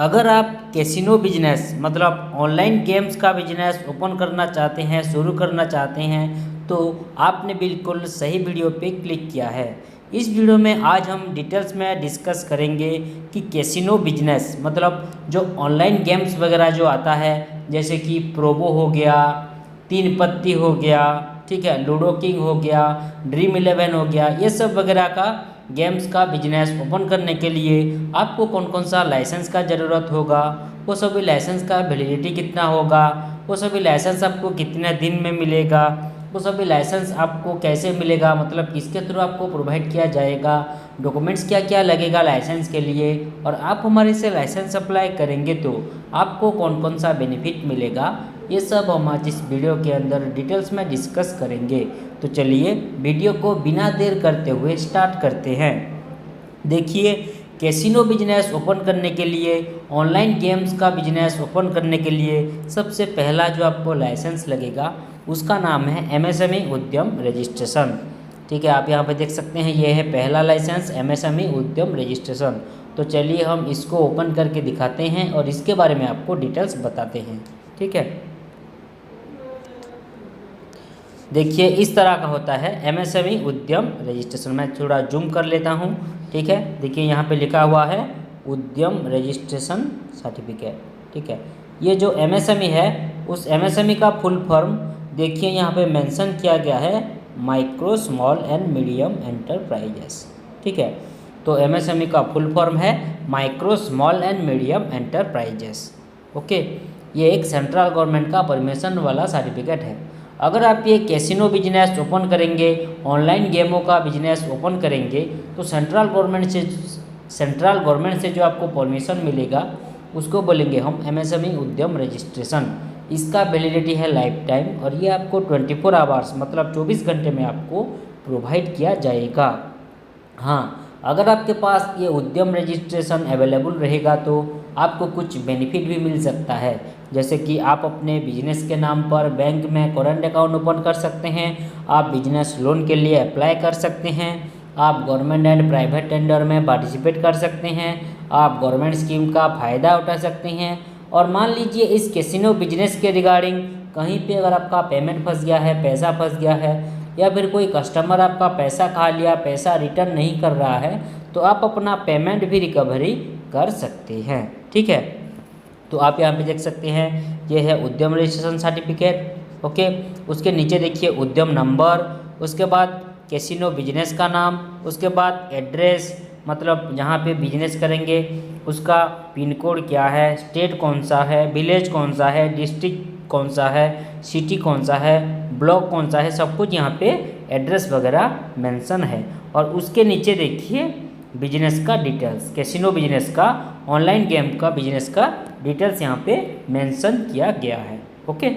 अगर आप casino business मतलब ऑनलाइन गेम्स का बिजनेस ओपन करना चाहते हैं, शुरू करना चाहते हैं, तो आपने बिल्कुल सही वीडियो पे क्लिक किया है। इस वीडियो में आज हम डिटेल्स में डिस्कस करेंगे कि कैसीनो बिजनेस मतलब जो ऑनलाइन गेम्स वगैरह जो आता है, जैसे कि प्रोबो हो गया, तीन पत्ती हो गया, ठीक है, लूडो किंग हो गया, ड्रीम 11 हो गया, ये सब वगैरह का गेम्स का बिजनेस ओपन करने के लिए आपको कौन कौन सा लाइसेंस का ज़रूरत होगा, वो सभी लाइसेंस का वैलिडिटी कितना होगा, वो सभी लाइसेंस आपको कितने दिन में मिलेगा, वो सभी लाइसेंस आपको कैसे मिलेगा, मतलब किसके थ्रू आपको प्रोवाइड किया जाएगा, डॉक्यूमेंट्स क्या क्या लगेगा लाइसेंस के लिए, और आप हमारे से लाइसेंस अप्लाई करेंगे तो आपको कौन कौन सा बेनिफिट मिलेगा, ये सब हम आज इस वीडियो के अंदर डिटेल्स में डिस्कस करेंगे। तो चलिए वीडियो को बिना देर करते हुए स्टार्ट करते हैं। देखिए, कैसीनो बिजनेस ओपन करने के लिए, ऑनलाइन गेम्स का बिजनेस ओपन करने के लिए सबसे पहला जो आपको लाइसेंस लगेगा उसका नाम है एमएसएमई उद्यम रजिस्ट्रेशन। ठीक है, आप यहाँ पे देख सकते हैं, ये है पहला लाइसेंस एमएसएमई उद्यम रजिस्ट्रेशन। तो चलिए हम इसको ओपन करके दिखाते हैं और इसके बारे में आपको डिटेल्स बताते हैं। ठीक है, देखिए इस तरह का होता है एमएसएमई उद्यम रजिस्ट्रेशन। मैं थोड़ा जूम कर लेता हूँ। ठीक है, देखिए यहाँ पे लिखा हुआ है उद्यम रजिस्ट्रेशन सर्टिफिकेट। ठीक है, ये जो एमएसएमई है उस एमएसएमई का फुल फॉर्म देखिए यहाँ पे मेंशन किया गया है, micro small and medium enterprises. ठीक है, तो एमएसएमई का फुल फॉर्म है micro small and medium enterprises. Okay, ये एक सेंट्रल गवर्नमेंट का परमिशन वाला सर्टिफिकेट है। अगर आप ये कैसीनो बिजनेस ओपन करेंगे, ऑनलाइन गेमों का बिजनेस ओपन करेंगे, तो सेंट्रल गवर्नमेंट से जो आपको परमिशन मिलेगा उसको बोलेंगे हम एमएसएमई उद्यम रजिस्ट्रेशन। इसका वैलिडिटी है लाइफ टाइम और ये आपको 24 आवर्स मतलब 24 घंटे में आपको प्रोवाइड किया जाएगा। हाँ, अगर आपके पास ये उद्यम रजिस्ट्रेशन अवेलेबल रहेगा तो आपको कुछ बेनिफिट भी मिल सकता है, जैसे कि आप अपने बिजनेस के नाम पर बैंक में करंट अकाउंट ओपन कर सकते हैं, आप बिजनेस लोन के लिए अप्लाई कर सकते हैं, आप गवर्नमेंट एंड प्राइवेट टेंडर में पार्टिसिपेट कर सकते हैं, आप गवर्नमेंट स्कीम का फ़ायदा उठा सकते हैं। और मान लीजिए इस कैसीनो बिजनेस के रिगार्डिंग कहीं पे अगर आपका पेमेंट फंस गया है, पैसा फंस गया है, या फिर कोई कस्टमर आपका पैसा खा लिया, पैसा रिटर्न नहीं कर रहा है, तो आप अपना पेमेंट भी रिकवरी कर सकते हैं। ठीक है, तो आप यहाँ पे देख सकते हैं ये है उद्यम रजिस्ट्रेशन सर्टिफिकेट। ओके, उसके नीचे देखिए उद्यम नंबर, उसके बाद कैसीनो बिजनेस का नाम, उसके बाद एड्रेस मतलब जहाँ पे बिजनेस करेंगे उसका पिन कोड क्या है, स्टेट कौन सा है, विलेज कौन सा है, डिस्ट्रिक्ट कौन सा है, सिटी कौन सा है, ब्लॉक कौन सा है, सब कुछ यहाँ पे एड्रेस वगैरह मेंशन है। और उसके नीचे देखिए बिजनेस का डिटेल्स, कैसीनो बिजनेस का, ऑनलाइन गेम का बिजनेस का डिटेल्स यहाँ पे मेंशन किया गया है। ओके,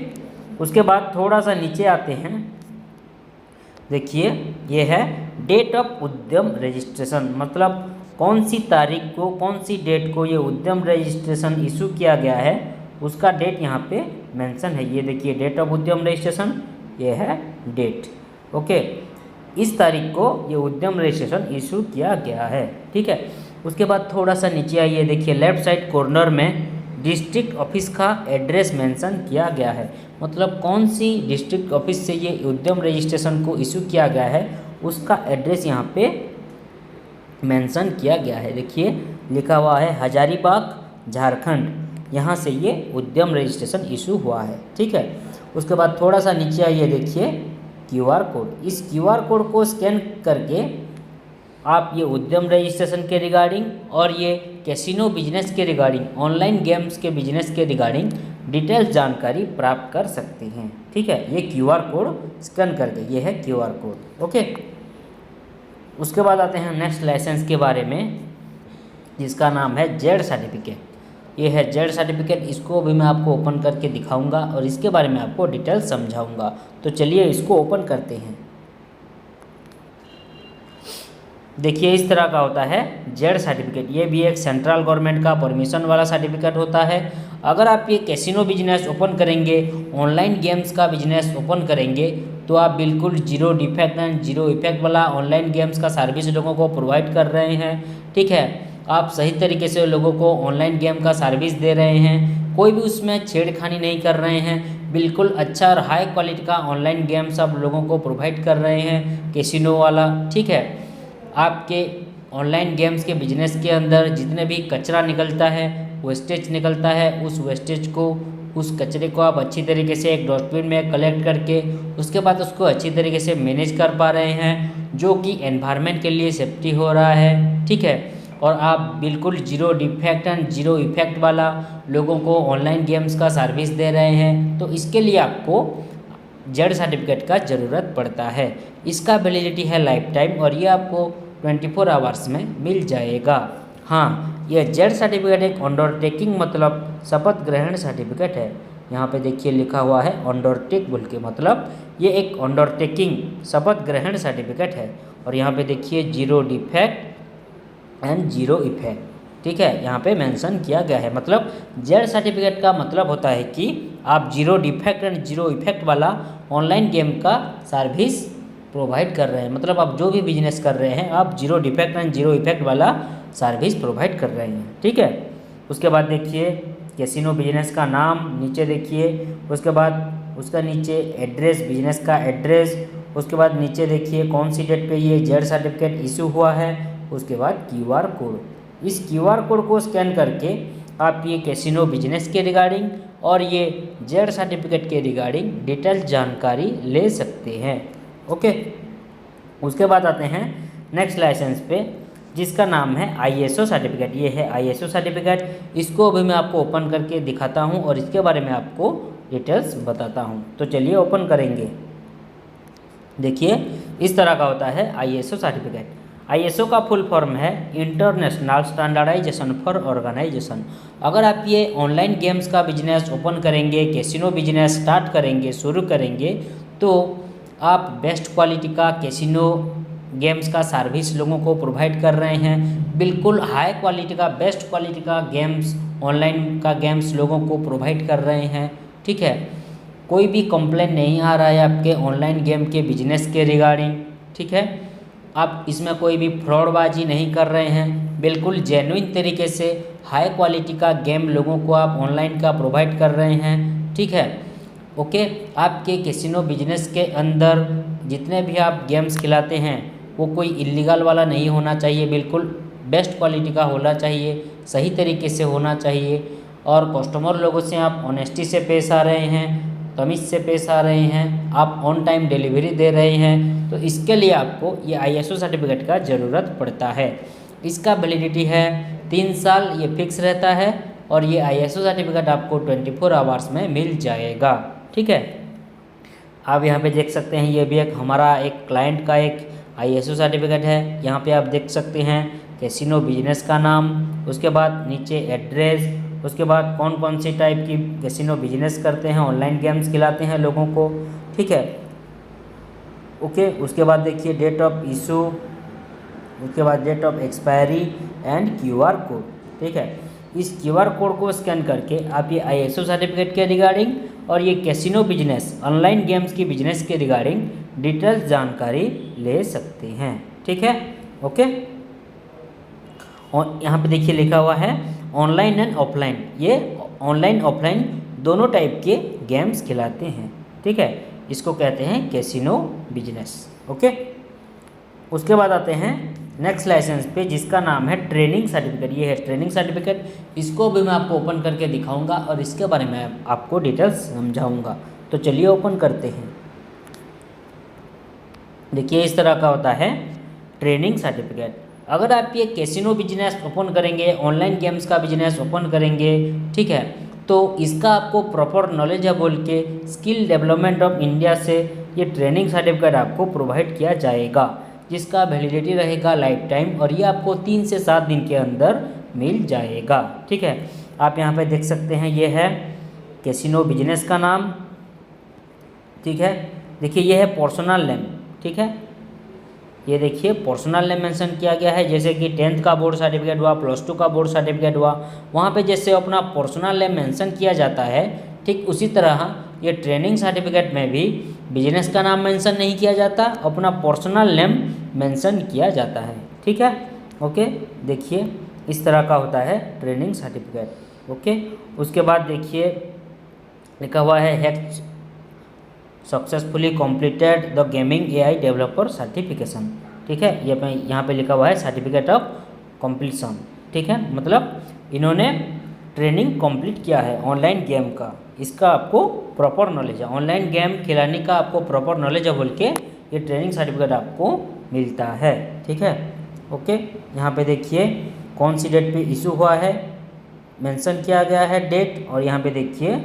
उसके बाद थोड़ा सा नीचे आते हैं, देखिए ये है डेट ऑफ उद्यम रजिस्ट्रेशन, मतलब कौन सी तारीख को, कौन सी डेट को ये उद्यम रजिस्ट्रेशन इशू किया गया है, उसका डेट यहाँ पे मेंशन है। ये देखिए डेट ऑफ उद्यम रजिस्ट्रेशन, ये है डेट। ओके, इस तारीख को ये उद्यम रजिस्ट्रेशन इशू किया गया है। ठीक है, उसके बाद थोड़ा सा नीचे आइए, देखिए लेफ्ट साइड कॉर्नर में डिस्ट्रिक्ट ऑफिस का एड्रेस मेंशन किया गया है, मतलब कौन सी डिस्ट्रिक्ट ऑफिस से ये उद्यम रजिस्ट्रेशन को इशू किया गया है उसका एड्रेस यहाँ पे मेंशन किया गया है। देखिए लिखा हुआ है हजारीबाग झारखंड, यहाँ से ये उद्यम रजिस्ट्रेशन इशू हुआ है। ठीक है, उसके बाद थोड़ा सा नीचे आइए, देखिए क्यूआर कोड, इस क्यूआर कोड को स्कैन करके आप ये उद्यम रजिस्ट्रेशन के रिगार्डिंग और ये कैसीनो बिजनेस के रिगार्डिंग, ऑनलाइन गेम्स के बिजनेस के रिगार्डिंग डिटेल्स जानकारी प्राप्त कर सकते हैं। ठीक है, ये क्यूआर कोड स्कैन करके, ये है क्यूआर कोड। ओके, उसके बाद आते हैं नेक्स्ट लाइसेंस के बारे में, जिसका नाम है जेड सर्टिफिकेट। ये है जेड सर्टिफिकेट, इसको भी मैं आपको ओपन करके दिखाऊंगा और इसके बारे में आपको डिटेल्स समझाऊंगा। तो चलिए इसको ओपन करते हैं। देखिए इस तरह का होता है जेड सर्टिफिकेट, ये भी एक सेंट्रल गवर्नमेंट का परमिशन वाला सर्टिफिकेट होता है। अगर आप ये कैसीनो बिजनेस ओपन करेंगे, ऑनलाइन गेम्स का बिजनेस ओपन करेंगे, तो आप बिल्कुल zero defect and zero effect वाला ऑनलाइन गेम्स का सर्विस लोगों को प्रोवाइड कर रहे हैं। ठीक है, आप सही तरीके से लोगों को ऑनलाइन गेम का सर्विस दे रहे हैं, कोई भी उसमें छेड़खानी नहीं कर रहे हैं, बिल्कुल अच्छा और हाई क्वालिटी का ऑनलाइन गेम्स आप लोगों को प्रोवाइड कर रहे हैं कैसीनो वाला। ठीक है, आपके ऑनलाइन गेम्स के बिजनेस के अंदर जितने भी कचरा निकलता है, वेस्टेज निकलता है, उस वेस्टेज को, उस कचरे को आप अच्छी तरीके से एक डस्टबिन में कलेक्ट करके उसके बाद उसको अच्छी तरीके से मैनेज कर पा रहे हैं, जो कि एनवायरनमेंट के लिए सेफ्टी हो रहा है। ठीक है, और आप बिल्कुल zero defect and zero effect वाला लोगों को ऑनलाइन गेम्स का सर्विस दे रहे हैं, तो इसके लिए आपको जेड सर्टिफिकेट का ज़रूरत पड़ता है। इसका वैलिडिटी है लाइफ टाइम और ये आपको 24 आवर्स में मिल जाएगा। हाँ, यह जेड सर्टिफिकेट एक अंडरटेकिंग मतलब शपथ ग्रहण सर्टिफिकेट है। यहाँ पे देखिए लिखा हुआ है अंडरटेक बोल के, मतलब ये एक अंडरटेकिंग शपथ ग्रहण सर्टिफिकेट है। और यहाँ पे देखिए zero defect and zero effect, ठीक है, यहाँ पे मेंशन किया गया है। मतलब जेड सर्टिफिकेट का मतलब होता है कि आप zero defect and zero effect वाला ऑनलाइन गेम का सर्विस प्रोवाइड कर रहे हैं। मतलब आप जो भी बिजनेस कर रहे हैं आप zero defect and zero effect वाला सर्विस प्रोवाइड कर रहे हैं। ठीक है, उसके बाद देखिए कैसीनो बिजनेस का नाम नीचे देखिए, उसके बाद उसका नीचे एड्रेस, बिजनेस का एड्रेस, उसके बाद नीचे देखिए कौन सी डेट पे ये जेड सर्टिफिकेट इशू हुआ है, उसके बाद क्यूआर कोड। इस क्यूआर कोड को स्कैन करके आप ये कैसीनो बिजनेस के रिगार्डिंग और ये जेड सर्टिफिकेट के रिगार्डिंग डिटेल जानकारी ले सकते हैं। ओके, उसके बाद आते हैं नेक्स्ट लाइसेंस पे, जिसका नाम है आईएसओ सर्टिफिकेट। ये है आईएसओ सर्टिफिकेट, इसको अभी मैं आपको ओपन करके दिखाता हूँ और इसके बारे में आपको डिटेल्स बताता हूँ। तो चलिए ओपन करेंगे। देखिए इस तरह का होता है आईएसओ सर्टिफिकेट। आईएसओ का फुल फॉर्म है इंटरनेशनल स्टैंडर्डाइजेशन फॉर ऑर्गेनाइजेशन। अगर आप ये ऑनलाइन गेम्स का बिजनेस ओपन करेंगे, कैसीनो बिजनेस स्टार्ट करेंगे, शुरू करेंगे, तो आप बेस्ट क्वालिटी का कैसीनो गेम्स का सर्विस लोगों को प्रोवाइड कर रहे हैं। बिल्कुल हाई क्वालिटी का, बेस्ट क्वालिटी का गेम्स, ऑनलाइन का गेम्स लोगों को प्रोवाइड कर रहे हैं। ठीक है, कोई भी कंप्लेन नहीं आ रहा है आपके ऑनलाइन गेम के बिजनेस के रिगार्डिंग। ठीक है, आप इसमें कोई भी फ्रॉडबाजी नहीं कर रहे हैं, बिल्कुल जेन्युइन तरीके से हाई क्वालिटी का गेम लोगों को आप ऑनलाइन का प्रोवाइड कर रहे हैं। ठीक है, ओके, आपके कैसीनो बिजनेस के अंदर जितने भी आप गेम्स खिलाते हैं वो कोई इलीगल वाला नहीं होना चाहिए, बिल्कुल बेस्ट क्वालिटी का होना चाहिए, सही तरीके से होना चाहिए, और कस्टमर लोगों से आप ऑनेस्टी से पेश आ रहे हैं, तमीज़ से पेश आ रहे हैं, आप ऑन टाइम डिलीवरी दे रहे हैं, तो इसके लिए आपको ये आईएसओ सर्टिफिकेट का ज़रूरत पड़ता है। इसका वैलिडिटी है 3 साल, ये फिक्स रहता है, और ये आईएसओ सर्टिफिकेट आपको 24 आवर्स में मिल जाएगा। ठीक है, आप यहाँ पे देख सकते हैं ये भी एक हमारा एक क्लाइंट का एक आईएसओ सर्टिफिकेट है। यहाँ पे आप देख सकते हैं कैसीनो बिजनेस का नाम, उसके बाद नीचे एड्रेस, उसके बाद कौन कौन सी टाइप की कैसीनो बिजनेस करते हैं, ऑनलाइन गेम्स खिलाते हैं लोगों को। ठीक है, ओके, उसके बाद देखिए डेट ऑफ इशू, उसके बाद date of expiry and QR code. ठीक है, इस क्यूआर कोड को स्कैन करके आप ये आईएसओ सर्टिफिकेट के रिगार्डिंग और ये कैसीनो बिजनेस, ऑनलाइन गेम्स की बिजनेस के रिगार्डिंग डिटेल्स जानकारी ले सकते हैं। ठीक है, ओके, और यहाँ पे देखिए लिखा हुआ है ऑनलाइन एंड ऑफलाइन। ये ऑनलाइन ऑफलाइन दोनों टाइप के गेम्स खिलाते हैं। ठीक है, इसको कहते हैं कैसीनो बिजनेस। ओके, उसके बाद आते हैं नेक्स्ट लाइसेंस पे, जिसका नाम है ट्रेनिंग सर्टिफिकेट। ये है ट्रेनिंग सर्टिफिकेट, इसको भी मैं आपको ओपन करके दिखाऊंगा और इसके बारे में आपको डिटेल्स समझाऊंगा। तो चलिए ओपन करते हैं। देखिए इस तरह का होता है ट्रेनिंग सर्टिफिकेट। अगर आप ये कैसीनो बिजनेस ओपन करेंगे, ऑनलाइन गेम्स का बिजनेस ओपन करेंगे, ठीक है, तो इसका आपको प्रॉपर नॉलेज है बोल के स्किल डेवलपमेंट ऑफ इंडिया से ये ट्रेनिंग सर्टिफिकेट आपको प्रोवाइड किया जाएगा, जिसका वैलिडिटी रहेगा लाइफ टाइम, और ये आपको 3 से 7 दिन के अंदर मिल जाएगा। ठीक है, आप यहाँ पे देख सकते हैं ये है कैसीनो बिजनेस का नाम। ठीक है, देखिए ये है पर्सनल नेम। ठीक है, ये देखिए पर्सनल नेम मेंशन किया गया है, जैसे कि 10th का बोर्ड सर्टिफिकेट हुआ, +2 का बोर्ड सर्टिफिकेट हुआ, वहाँ पे जैसे अपना पर्सनल नेम मेंशन किया जाता है, ठीक उसी तरह ये ट्रेनिंग सर्टिफिकेट में भी बिजनेस का नाम मेंशन नहीं किया जाता, अपना पर्सनल नेम मेंशन किया जाता है। ठीक है, ओके, देखिए इस तरह का होता है ट्रेनिंग सर्टिफिकेट। ओके, उसके बाद देखिए लिखा हुआ है hack successfully completed the gaming AI developer certification. ठीक है, ये यहाँ पे लिखा हुआ है सर्टिफिकेट ऑफ कंप्लीशन। ठीक है, मतलब इन्होंने ट्रेनिंग कंप्लीट किया है ऑनलाइन गेम का, इसका आपको प्रॉपर नॉलेज है, ऑनलाइन गेम खिलाने का आपको प्रॉपर नॉलेज है बोल के ये ट्रेनिंग सर्टिफिकेट आपको मिलता है। ठीक है, ओके, यहाँ पे देखिए कौन सी डेट पे इशू हुआ है मेंशन किया गया है डेट, और यहाँ पे देखिए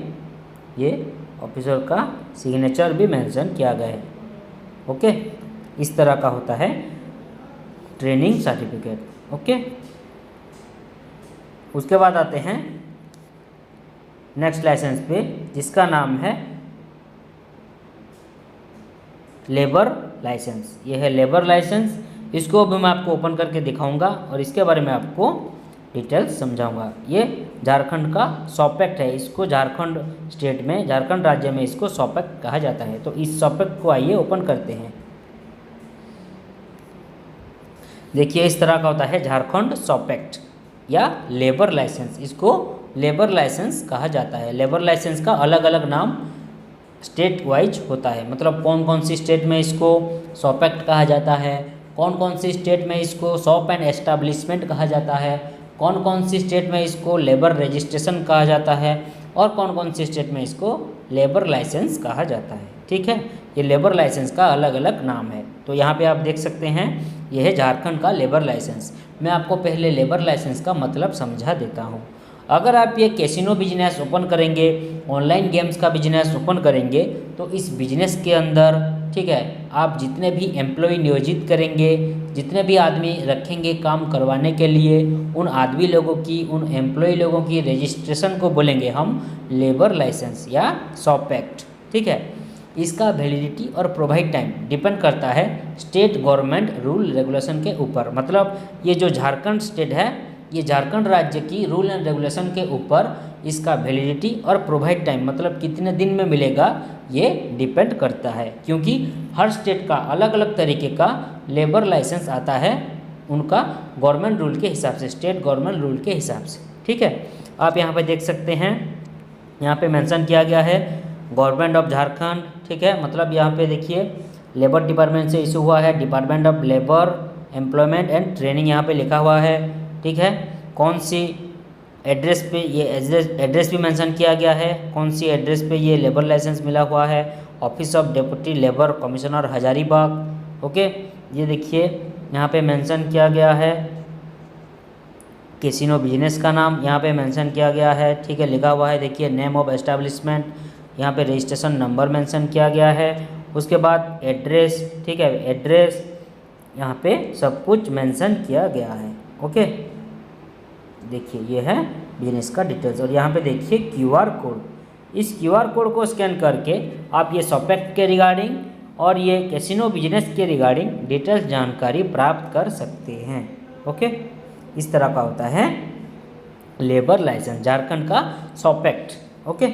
ये ऑफिसर का सिग्नेचर भी मेंशन किया गया है। ओके, इस तरह का होता है ट्रेनिंग सर्टिफिकेट। ओके, उसके बाद आते हैं नेक्स्ट लाइसेंस पे जिसका नाम है लेबर लाइसेंस। ये है लेबर लाइसेंस, इसको भी मैं आपको ओपन करके दिखाऊंगा और इसके बारे में आपको डिटेल्स समझाऊंगा। ये झारखंड का सॉपेक्ट है, इसको झारखंड स्टेट में, झारखंड राज्य में इसको सॉपेक्ट कहा जाता है। तो इस सॉपेक्ट को आइए ओपन करते हैं। देखिए इस तरह का होता है झारखंड सॉपेक्ट या लेबर लाइसेंस, इसको लेबर लाइसेंस कहा जाता है। लेबर लाइसेंस का अलग अलग नाम स्टेट वाइज होता है, मतलब कौन कौन सी स्टेट में इसको सॉपेक्ट कहा जाता है, कौन कौन सी स्टेट में इसको शॉप एंड एस्टैब्लिशमेंट कहा जाता है, कौन कौन सी स्टेट में इसको लेबर रजिस्ट्रेशन कहा जाता है, और कौन कौन सी स्टेट में इसको लेबर लाइसेंस कहा जाता है। ठीक है, ये लेबर लाइसेंस का अलग अलग नाम है। तो यहाँ पे आप देख सकते हैं यह है झारखंड का लेबर लाइसेंस। मैं आपको पहले लेबर लाइसेंस का मतलब समझा देता हूँ। अगर आप ये कैसीनो बिजनेस ओपन करेंगे, ऑनलाइन गेम्स का बिजनेस ओपन करेंगे, तो इस बिजनेस के अंदर ठीक है आप जितने भी एम्प्लॉय नियोजित करेंगे, जितने भी आदमी रखेंगे काम करवाने के लिए, उन आदमी लोगों की, उन एम्प्लॉय लोगों की रजिस्ट्रेशन को बोलेंगे हम लेबर लाइसेंस या सॉपेक्ट। ठीक है, इसका वैलिडिटी और प्रोवाइड टाइम डिपेंड करता है स्टेट गवर्नमेंट रूल रेगुलेशन के ऊपर। मतलब ये जो झारखंड स्टेट है, ये झारखंड राज्य की रूल एंड रेगुलेशन के ऊपर इसका वैलिडिटी और प्रोवाइड टाइम मतलब कितने दिन में मिलेगा ये डिपेंड करता है, क्योंकि हर स्टेट का अलग अलग तरीके का लेबर लाइसेंस आता है उनका गवर्नमेंट रूल के हिसाब से, स्टेट गवर्नमेंट रूल के हिसाब से। ठीक है, आप यहाँ पे देख सकते हैं, यहाँ पे मेंशन किया गया है गवर्नमेंट ऑफ झारखंड। ठीक है, मतलब यहाँ पे देखिए लेबर डिपार्टमेंट से इशू हुआ है, department of labour employment and training यहाँ पे लिखा हुआ है। ठीक है, कौन सी एड्रेस पे ये एड्रेस भी मेंशन किया गया है, कौन सी एड्रेस पे ये लेबर लाइसेंस मिला हुआ है, office of deputy labour commissioner Hazaribagh. Okay, ये देखिए यहाँ पे मेंशन किया गया है कैसीनो बिजनेस का नाम यहाँ पे मेंशन किया गया है। ठीक है, लिखा हुआ है देखिए नेम ऑफ एस्टैब्लिशमेंट, यहाँ पे रजिस्ट्रेशन नंबर मेंशन किया गया है। उसके बाद एड्रेस, ठीक है एड्रेस यहाँ पे सब कुछ मेंशन किया गया है। ओके, देखिए ये है बिजनेस का डिटेल्स, और यहाँ पे देखिए क्यूआर कोड, इस क्यूआर कोड को स्कैन करके आप ये सॉपेक्ट के रिगार्डिंग और ये कैसीनो बिजनेस के रिगार्डिंग डिटेल्स जानकारी प्राप्त कर सकते हैं। ओके, इस तरह का होता है लेबर लाइसेंस, झारखंड का सॉपेक्ट। ओके,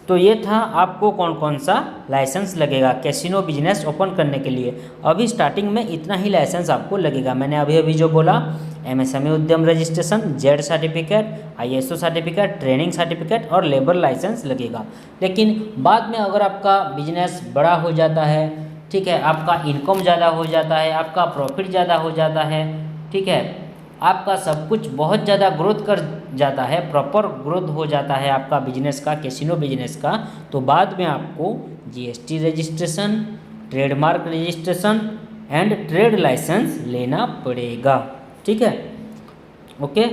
तो ये था आपको कौन कौन सा लाइसेंस लगेगा कैसीनो बिजनेस ओपन करने के लिए। अभी स्टार्टिंग में इतना ही लाइसेंस आपको लगेगा, मैंने अभी अभी जो बोला एमएसएमई उद्यम registration, Z certificate, ISO certificate, training certificate और लेबर लाइसेंस लगेगा। लेकिन बाद में अगर आपका बिजनेस बड़ा हो जाता है, ठीक है, आपका इनकम ज़्यादा हो जाता है, आपका प्रॉफिट ज़्यादा हो जाता है, ठीक है, आपका सब कुछ बहुत ज़्यादा ग्रोथ कर जाता है, प्रॉपर ग्रोथ हो जाता है आपका बिजनेस का, कैसीनो बिजनेस का, तो बाद में आपको GST registration, trademark registration and trade licence लेना पड़ेगा। ठीक है, ओके,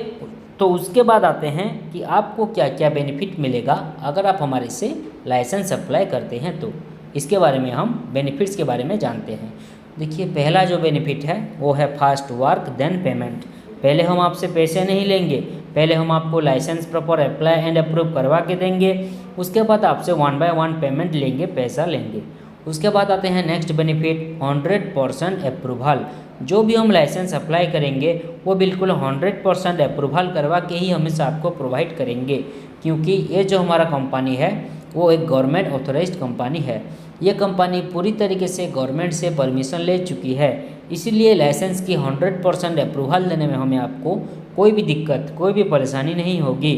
तो उसके बाद आते हैं कि आपको क्या क्या बेनिफिट मिलेगा अगर आप हमारे से लाइसेंस अप्लाई करते हैं। तो इसके बारे में हम बेनिफिट्स के बारे में जानते हैं। देखिए पहला जो बेनिफिट है वो है फास्ट वर्क देन पेमेंट। पहले हम आपसे पैसे नहीं लेंगे, पहले हम आपको licence proper apply and approve करवा के देंगे, उसके बाद आपसे 1 बाय 1 पेमेंट लेंगे, पैसा लेंगे। उसके बाद आते हैं नेक्स्ट बेनिफिट 100% अप्रूवल। जो भी हम लाइसेंस अप्लाई करेंगे वो बिल्कुल 100% अप्रूवल करवा के ही हमेशा आपको प्रोवाइड करेंगे, क्योंकि ये जो हमारा कंपनी है वो एक गवर्नमेंट ऑथोराइज्ड कंपनी है। ये कंपनी पूरी तरीके से गवर्नमेंट से परमिशन ले चुकी है, इसीलिए लाइसेंस की 100% अप्रूवल देने में हमें आपको कोई भी दिक्कत, कोई भी परेशानी नहीं होगी।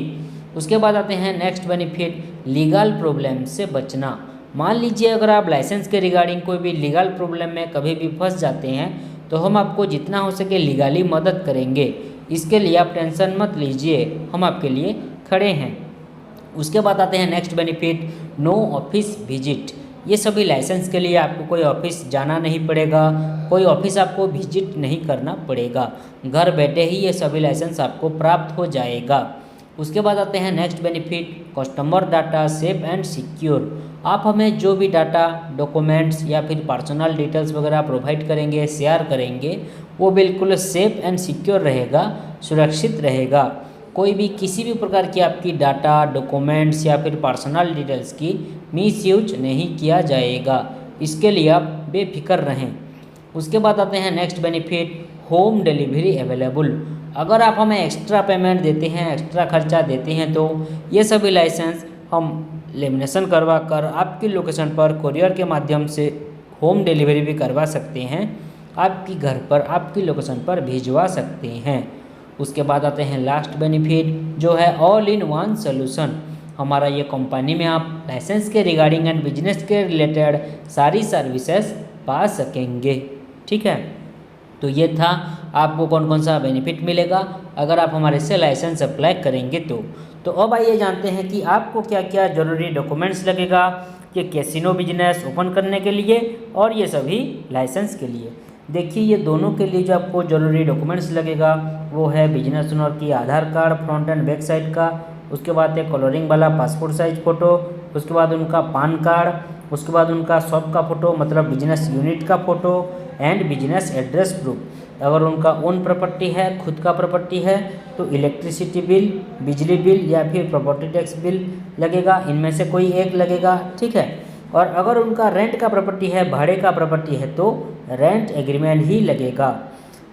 उसके बाद आते हैं नेक्स्ट बेनिफिट, लीगल प्रॉब्लम से बचना। मान लीजिए अगर आप लाइसेंस के रिगार्डिंग कोई भी लीगल प्रॉब्लम में कभी भी फंस जाते हैं तो हम आपको जितना हो सके लीगली मदद करेंगे। इसके लिए आप टेंशन मत लीजिए, हम आपके लिए खड़े हैं। उसके बाद आते हैं next benefit, no office visit. ये सभी लाइसेंस के लिए आपको कोई ऑफिस जाना नहीं पड़ेगा, कोई ऑफिस आपको विजिट नहीं करना पड़ेगा, घर बैठे ही ये सभी लाइसेंस आपको प्राप्त हो जाएगा। उसके बाद आते हैं next benefit, customer data safe and secure. आप हमें जो भी डाटा, डॉक्यूमेंट्स या फिर पर्सनल डिटेल्स वगैरह प्रोवाइड करेंगे, शेयर करेंगे, वो बिल्कुल सेफ एंड सिक्योर रहेगा, सुरक्षित रहेगा। कोई भी किसी भी प्रकार की आपकी डाटा, डॉक्यूमेंट्स या फिर पर्सनल डिटेल्स की मिसयूज नहीं किया जाएगा। इसके लिए आप बेफिक्र रहें। उसके बाद आते हैं next benefit, home delivery available. अगर आप हमें एक्स्ट्रा पेमेंट देते हैं, एक्स्ट्रा खर्चा देते हैं तो ये सभी लाइसेंस हम लेमिनेशन करवा कर आपकी लोकेशन पर कोरियर के माध्यम से होम डिलीवरी भी करवा सकते हैं, आपकी घर पर, आपकी लोकेशन पर भिजवा सकते हैं। उसके बाद आते हैं लास्ट बेनिफिट, जो है ऑल इन वन सोल्यूशन। हमारा ये कंपनी में आप लाइसेंस के रिगार्डिंग एंड बिजनेस के रिलेटेड सारी सर्विसेज पा सकेंगे। ठीक है, तो ये था आपको कौन कौन सा बेनिफिट मिलेगा अगर आप हमारे से लाइसेंस अप्लाई करेंगे तो अब आइए जानते हैं कि आपको क्या क्या ज़रूरी डॉक्यूमेंट्स लगेगा कि कैसीनो बिजनेस ओपन करने के लिए और ये सभी लाइसेंस के लिए। देखिए, ये दोनों के लिए जो आपको ज़रूरी डॉक्यूमेंट्स लगेगा वो है बिजनेस ओनर की Aadhaar card front and back side का, उसके बाद एक कलरिंग वाला पासपोर्ट साइज फ़ोटो, उसके बाद उनका पान कार्ड, उसके बाद उनका शॉप का फ़ोटो मतलब बिजनेस यूनिट का photo and business address proof. अगर उनका ओन प्रॉपर्टी है, खुद का प्रॉपर्टी है, तो इलेक्ट्रिसिटी बिल, बिजली बिल या फिर प्रॉपर्टी टैक्स बिल लगेगा, इनमें से कोई एक लगेगा। ठीक है, और अगर उनका रेंट का प्रॉपर्टी है, भाड़े का प्रॉपर्टी है, तो रेंट एग्रीमेंट ही लगेगा।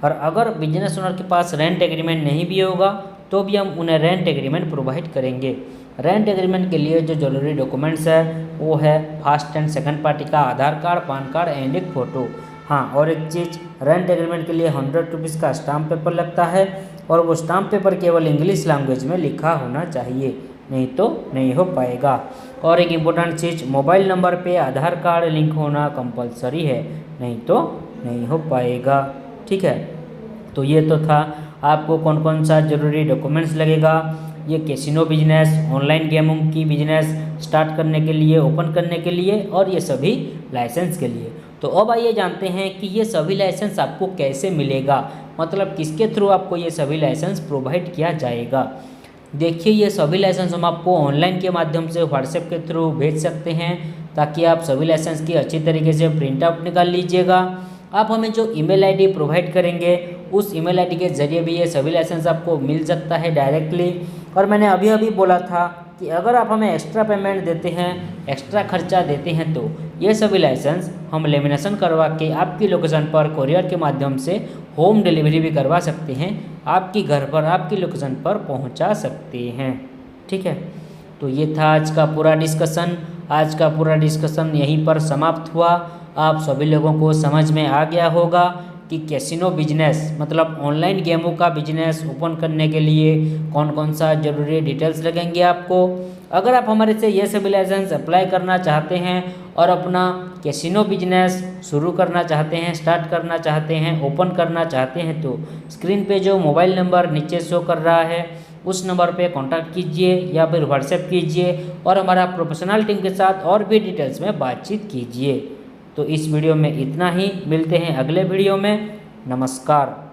और अगर बिजनेस ओनर के पास रेंट एग्रीमेंट नहीं भी होगा तो भी हम उन्हें रेंट एग्रीमेंट प्रोवाइड करेंगे। रेंट एग्रीमेंट के लिए जो जरूरी डॉक्यूमेंट्स है वो है फर्स्ट एंड सेकंड पार्टी का आधार कार्ड, पान कार्ड एंड एक फ़ोटो। हाँ, और एक चीज़, रेंट एग्रीमेंट के लिए 100 रुपीज़ का स्टाम्प पेपर लगता है और वो स्टाम्प पेपर केवल इंग्लिश लैंग्वेज में लिखा होना चाहिए, नहीं तो नहीं हो पाएगा। और एक इम्पोर्टेंट चीज़, मोबाइल नंबर पे आधार कार्ड लिंक होना कंपलसरी है, नहीं तो नहीं हो पाएगा। ठीक है, तो ये तो था आपको कौन कौन सा ज़रूरी डॉक्यूमेंट्स लगेगा ये कैसीनो बिजनेस, ऑनलाइन गेमों की बिजनेस स्टार्ट करने के लिए, ओपन करने के लिए और ये सभी लाइसेंस के लिए। तो अब आइए जानते हैं कि ये सभी लाइसेंस आपको कैसे मिलेगा, मतलब किसके थ्रू आपको ये सभी लाइसेंस प्रोवाइड किया जाएगा। देखिए, ये सभी लाइसेंस हम आपको ऑनलाइन के माध्यम से व्हाट्सएप के थ्रू भेज सकते हैं ताकि आप सभी लाइसेंस की अच्छी तरीके से प्रिंट आउट निकाल लीजिएगा। आप हमें जो ईमेल आईडी प्रोवाइड करेंगे उस ईमेल आईडी के ज़रिए भी ये सभी लाइसेंस आपको मिल सकता है डायरेक्टली। और मैंने अभी बोला था कि अगर आप हमें एक्स्ट्रा पेमेंट देते हैं, एक्स्ट्रा खर्चा देते हैं तो ये सभी लाइसेंस हम लेमिनेशन करवा के आपकी लोकेशन पर कोरियर के माध्यम से होम डिलीवरी भी करवा सकते हैं, आपकी घर पर, आपकी लोकेशन पर पहुंचा सकते हैं। ठीक है, तो ये था आज का पूरा डिस्कशन। आज का पूरा डिस्कशन यहीं पर समाप्त हुआ। आप सभी लोगों को समझ में आ गया होगा कि कैसीनो बिजनेस मतलब ऑनलाइन गेमों का बिजनेस ओपन करने के लिए कौन कौन सा ज़रूरी डिटेल्स लगेंगे आपको। अगर आप हमारे से ये सभी लाइसेंस अप्लाई करना चाहते हैं और अपना कैसीनो बिजनेस शुरू करना चाहते हैं, स्टार्ट करना चाहते हैं, ओपन करना चाहते हैं तो स्क्रीन पे जो मोबाइल नंबर नीचे शो कर रहा है उस नंबर पे कांटेक्ट कीजिए या फिर व्हाट्सएप कीजिए और हमारा प्रोफेशनल टीम के साथ और भी डिटेल्स में बातचीत कीजिए। तो इस वीडियो में इतना ही, मिलते हैं अगले वीडियो में। नमस्कार।